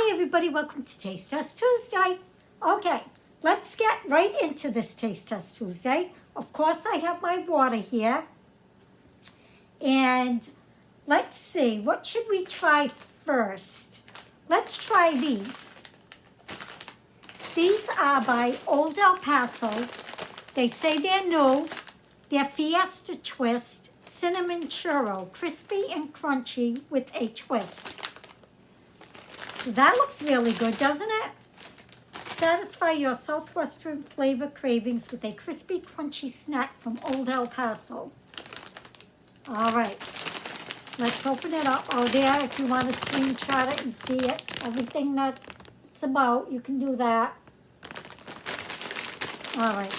Hi everybody, welcome to Taste Test Tuesday. Okay, let's get right into this Taste Test Tuesday. Of course, I have my water here. And let's see, what should we try first? Let's try these. These are by Old El Paso. They say they're new. They're Fiesta Twist Cinnamon Churro, crispy and crunchy with a twist. So that looks really good, doesn't it? Satisfy your Southwestern flavor cravings with a crispy, crunchy snack from Old El Paso. All right, let's open it up. Oh, there, if you want to screenshot it and see it, everything that it's about, you can do that. All right.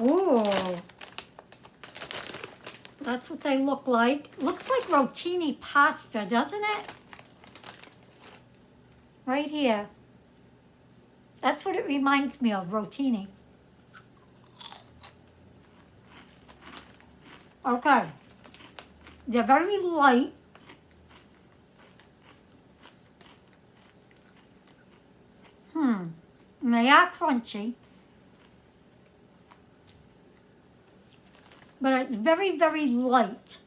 Ooh. That's what they look like. Looks like rotini pasta, doesn't it? Right here. That's what it reminds me of, rotini. Okay. They're very light. And they are crunchy. But it's very, very light.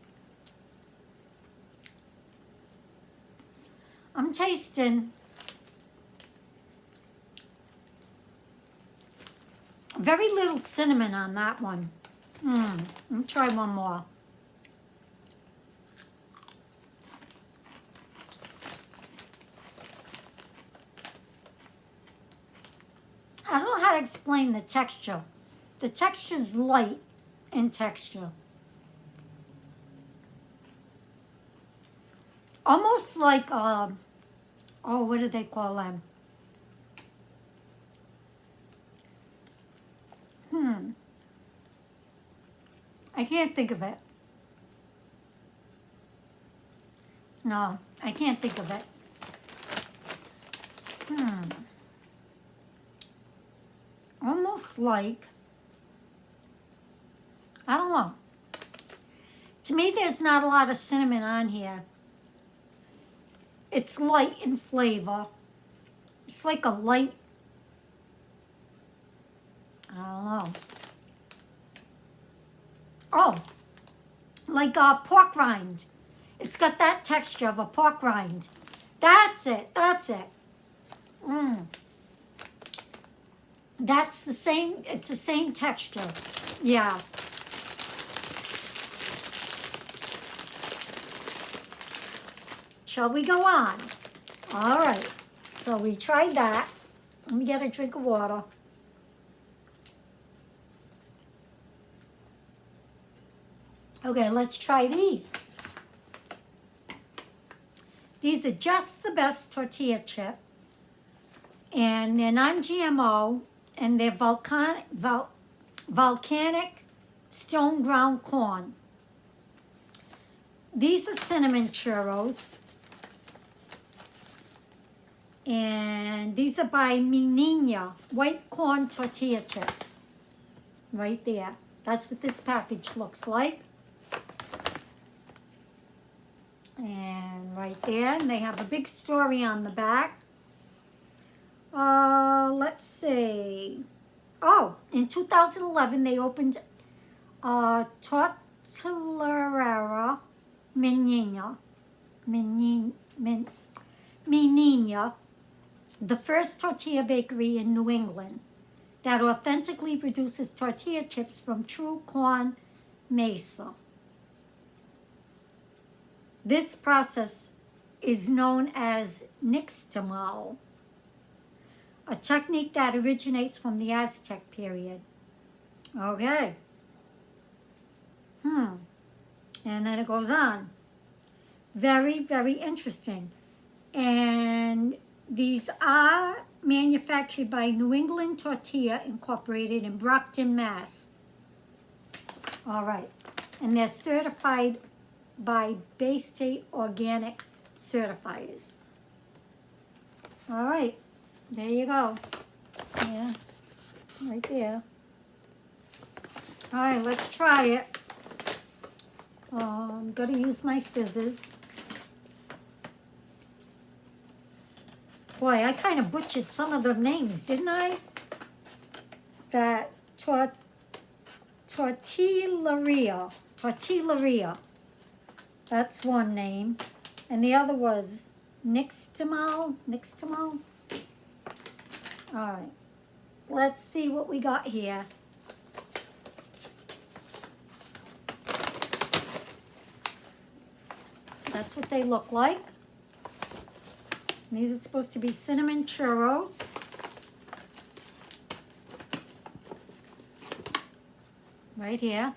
I'm tasting very little cinnamon on that one. Let me try one more. I don't know how to explain the texture. The texture's light in texture. Almost like, oh, what do they call them? I can't think of it. No, I can't think of it. Almost like, I don't know. To me, there's not a lot of cinnamon on here. It's light in flavor. It's like a light, I don't know. Oh, like a pork rind. It's got that texture of a pork rind. That's it, that's it. That's the same, it's the same texture. Yeah. Shall we go on? All right, so we tried that. Let me get a drink of water. Okay, let's try these. These are Just the Best tortilla chip. And they're non-GMO, and they're volcanic stone ground corn. These are cinnamon churros. And these are by Mi Niña, white corn tortilla chips. Right there. That's what this package looks like. And right there, and they have a big story on the back. Let's see. Oh, in 2011, they opened Tortilleria Mi Niña, the first tortilla bakery in New England that authentically produces tortilla chips from true corn masa. This process is known as nixtamal, a technique that originates from the Aztec period. Okay. And then it goes on. Very, very interesting. And these are manufactured by New England Tortilla Incorporated in Brockton, Mass. All right. And they're certified by Bay State Organic Certifiers. All right. There you go. Yeah. Right there. All right, let's try it. I'm going to use my scissors. Boy, I kind of butchered some of the names, didn't I? That Tortilleria. That's one name. And the other was Nixtamal. All right. Let's see what we got here. That's what they look like. These are supposed to be cinnamon churros. Right here.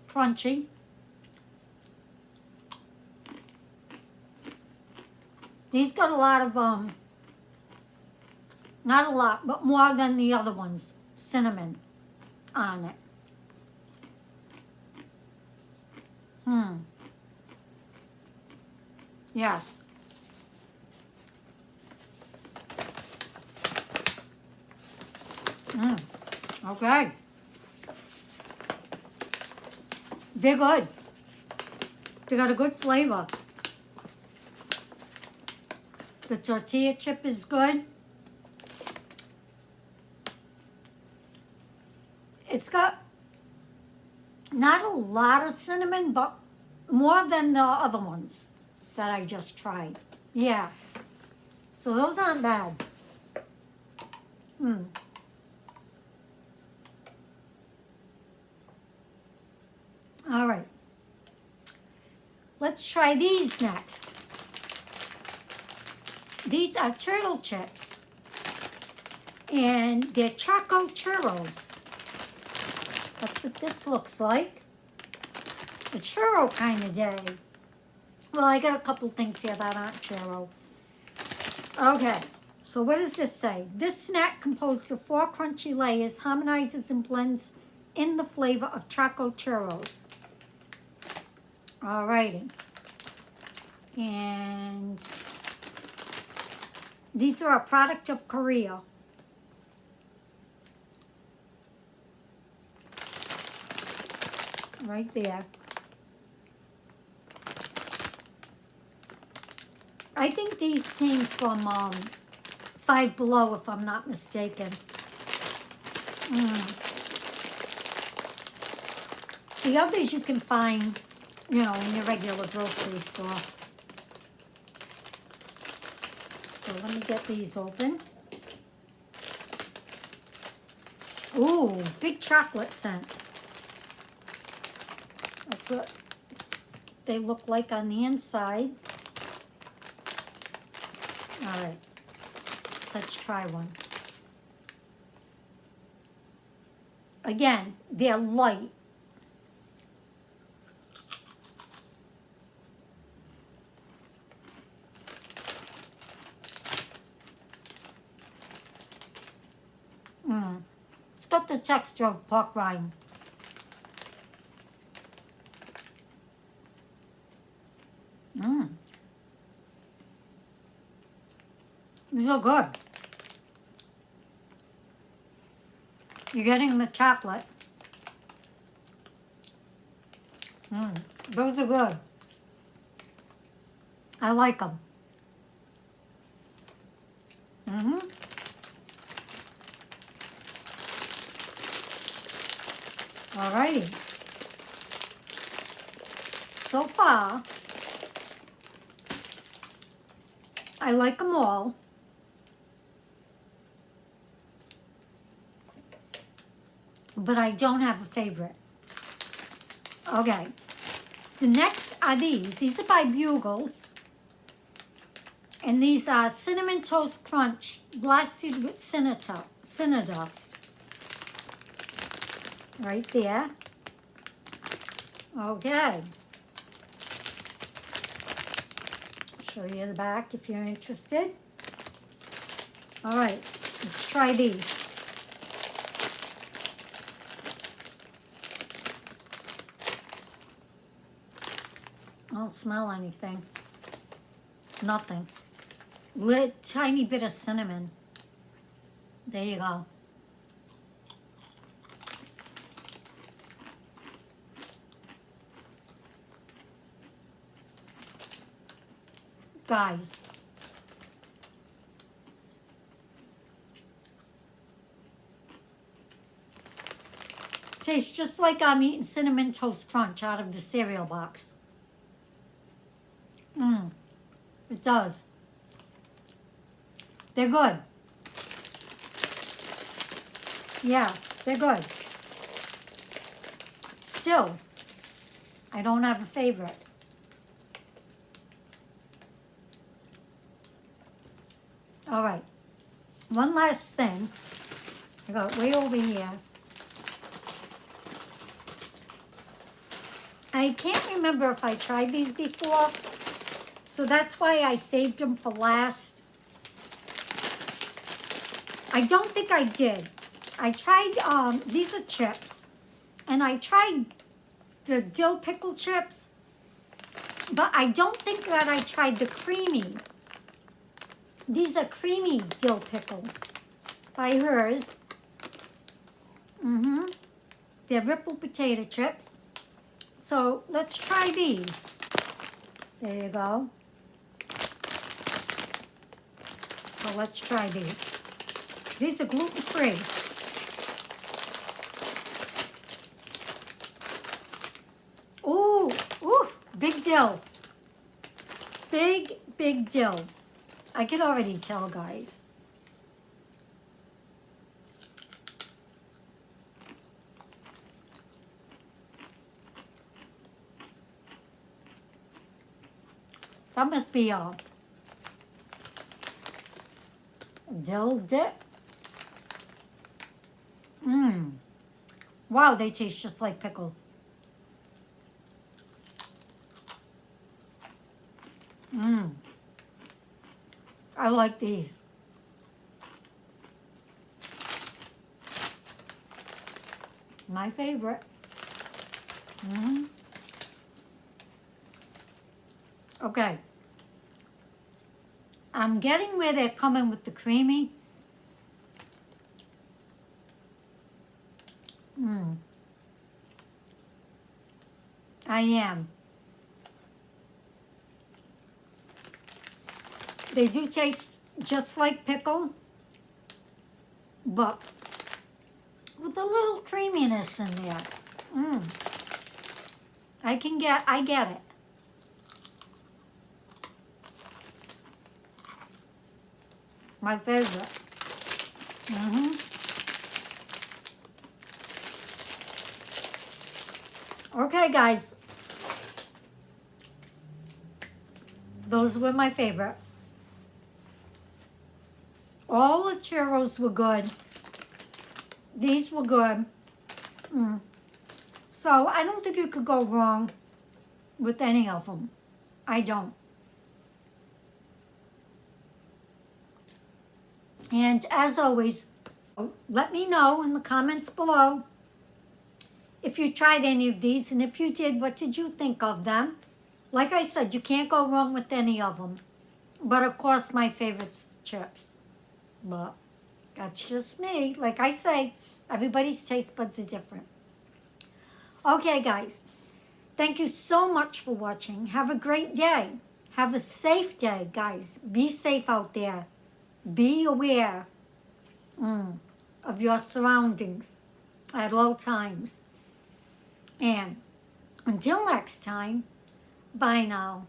Crunchy. These got a lot of, not a lot, but more than the other ones, cinnamon on it. Yes. Okay. They're good. They got a good flavor. The tortilla chip is good. It's got not a lot of cinnamon, but more than the other ones that I just tried. Yeah. So those aren't bad. All right. Let's try these next. These are turtle chips. And they're Choco Churros. That's what this looks like. A churro kind of day. Well, I got a couple things here that aren't churro. Okay, so what does this say? This snack composed of 4 crunchy layers harmonizes and blends in the flavor of Choco Churros. Alrighty. And these are a product of Korea. Right there. I think these came from Five Below, if I'm not mistaken. The others you can find, you know, in your regular grocery store. So let me get these open. Ooh, big chocolate scent. That's what they look like on the inside. All right, let's try one. Again, they're light. It's got the texture of pork rind. These are good. You're getting the chocolate. Those are good. I like them. Alrighty. So far, I like them all. But I don't have a favorite. Okay. The next are these. These are by Bugles. And these are Cinnamon Toast Crunch blasted with Cinnadust. Right there. Okay. Show you the back if you're interested. All right, let's try these. I don't smell anything. Nothing. tiny bit of cinnamon. There you go. Guys, tastes just like I'm eating Cinnamon Toast Crunch out of the cereal box. It does. They're good. Yeah, they're good. Still, I don't have a favorite. All right, one last thing. I got it way over here. I can't remember if I tried these before, so that's why I saved them for last. I don't think I did. I tried, these are chips, and I tried the dill pickle chips, but I don't think that I tried the creamy. These are creamy dill pickle by hers. They're ripple potato chips. So let's try these. There you go. So let's try these. These are gluten-free. Ooh, ooh, big dill. Big dill. I can already tell, guys. That must be a dill dip. Wow, they taste just like pickle. I like these. My favorite. Okay. I'm getting where they're coming with the creamy. I am. They do taste just like pickle, but with a little creaminess in there. I get it. My favorite. Okay, guys. Those were my favorite. All the churros were good. These were good. So I don't think you could go wrong with any of them. I don't. And as always, let me know in the comments below if you tried any of these, and if you did, what did you think of them? Like I said, you can't go wrong with any of them. But of course, my favorite's chips. But that's just me. Like I say, everybody's taste buds are different. Okay, guys. Thank you so much for watching. Have a great day. Have a safe day, guys. Be safe out there. Be aware of your surroundings at all times. And until next time, bye now.